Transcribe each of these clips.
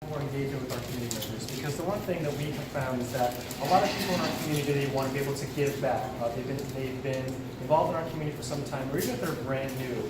more engagement with our community members, because the one thing that we have found is that a lot of people in our community want to be able to give back. They've been involved in our community for some time, or even if they're brand new.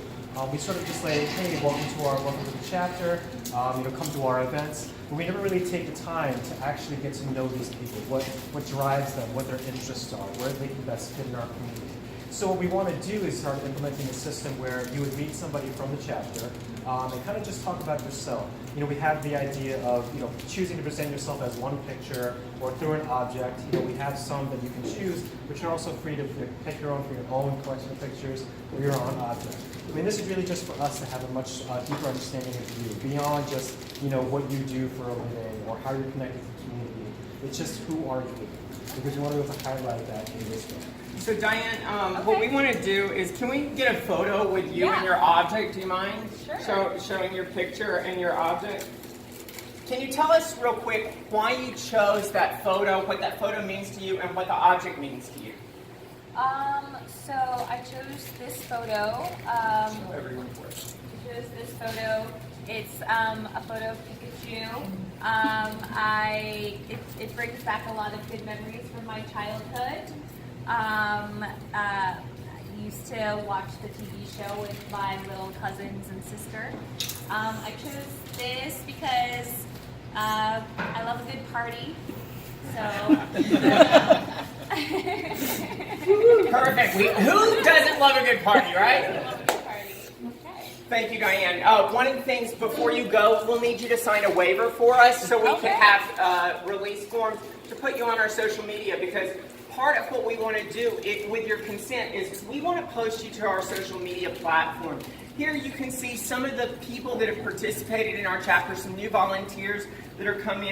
We sort of just say, hey, welcome to the chapter, come to our events. But we never really take the time to actually get to know these people, what drives them, what their interests are, where they can best fit in our community. So what we want to do is start implementing a system where you would meet somebody from the chapter and kind of just talk about yourself. We have the idea of choosing to present yourself as one picture or through an object. We have some that you can choose, but you're also free to pick your own for your own collection of pictures or your own object. This is really just for us to have a much deeper understanding of you, beyond just what you do for a living or how you're connected to the community. It's just who are you, because we want to be able to highlight that in this way. So Diane, what we want to do is, can we get a photo with you and your object? Do you mind? Sure. Showing your picture and your object. Can you tell us real quick why you chose that photo, what that photo means to you, and what the object means to you? So I chose this photo. Show everyone for us. I chose this photo. It's a photo of Pikachu. It brings back a lot of good memories from my childhood. I used to watch the TV show with my little cousins and sister. I chose this because I love a good party. Perfect. Who doesn't love a good party, right? I love a good party. Okay. Thank you, Diane. One of the things before you go, we'll need you to sign a waiver for us so we can have release forms to put you on our social media, because part of what we want to do, with your consent, is we want to post you to our social media platform. Here you can see some of the people that have participated in our chapter, some new volunteers that have come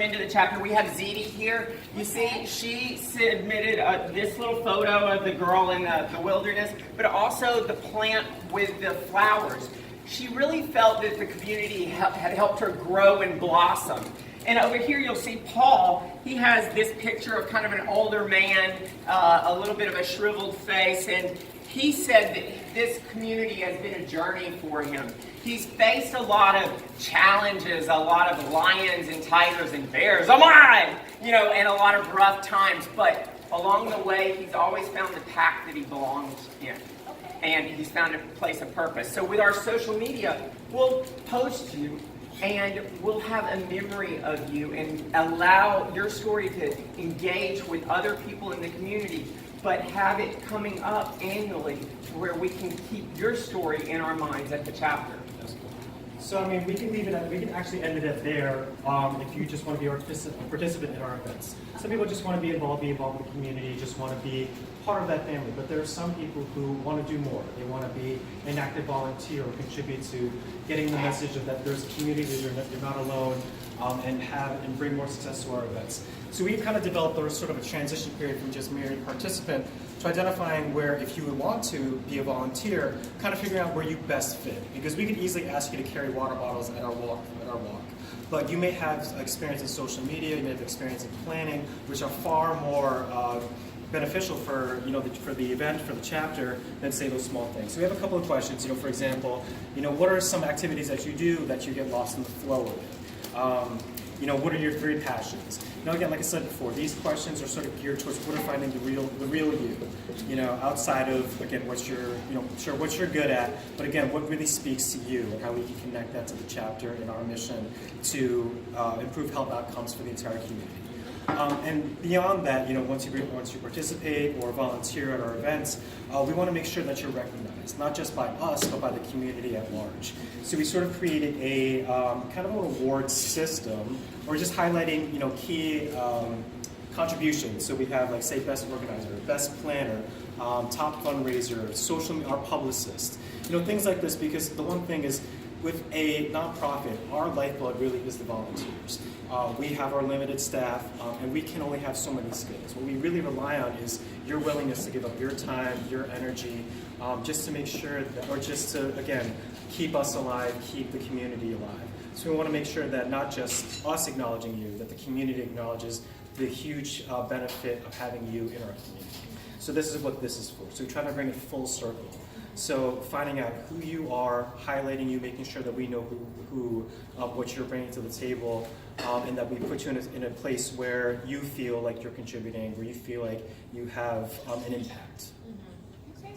into the chapter. We have Zeddy here. You see, she submitted this little photo of the girl in the wilderness, but also the plant with the flowers. She really felt that the community had helped her grow and blossom. And over here you'll see Paul. He has this picture of kind of an older man, a little bit of a shriveled face, and he said that this community has been a journey for him. He's faced a lot of challenges, a lot of lions and tigers and bears, and a lot of rough times, but along the way he's always found the pack that he belongs in. And he's found a place of purpose. So with our social media, we'll post you and we'll have a memory of you and allow your story to engage with other people in the community, but have it coming up annually where we can keep your story in our minds at the chapter. So we can leave it we can actually end it at there if you just want to be a participant in our events. Some people just want to be involved with the community, just want to be part of that family. But there are some people who want to do more. They want to be an active volunteer or contribute to getting the message of that there's a community, that you're not alone, and bring more success to our events. So we've kind of developed sort of a transition period from just mere participant to identifying where, if you would want to be a volunteer, kind of figuring out where you best fit. Because we could easily ask you to carry water bottles at our walk. But you may have experience in social media, you may have experience in planning, which are far more beneficial for the event, for the chapter, than say those small things. So we have a couple of questions. For example, what are some activities that you do that you get lost in the flow of it? What are your three passions? Now, again, like I said before, these questions are sort of geared towards what are finding the real you. Outside of, again, what's you're good at, but again, what really speaks to you and how we can connect that to the chapter and our mission to improve health outcomes for the entire community. And beyond that, once you participate or volunteer at our events, we want to make sure that you're recognized, not just by us, but by the community at large. So we sort of created a kind of a reward system, or just highlighting, key contributions. So we have, like, say, best organizer, best planner, top fundraiser, our publicist, things like this. Because the one thing is, with a nonprofit, our lifeblood really is the volunteers. We have our limited staff, and we can only have so many skills. What we really rely on is your willingness to give up your time, your energy, just to make sure that, or just to, again, keep us alive, keep the community alive. So we want to make sure that not just us acknowledging you, that the community acknowledges the huge benefit of having you in our community. So this is what this is for. So we try to bring it full circle. So finding out who you are, highlighting you, making sure that we know what you're bringing to the table, and that we put you in a place where you feel like you're contributing, where you feel like you have an impact. Okay.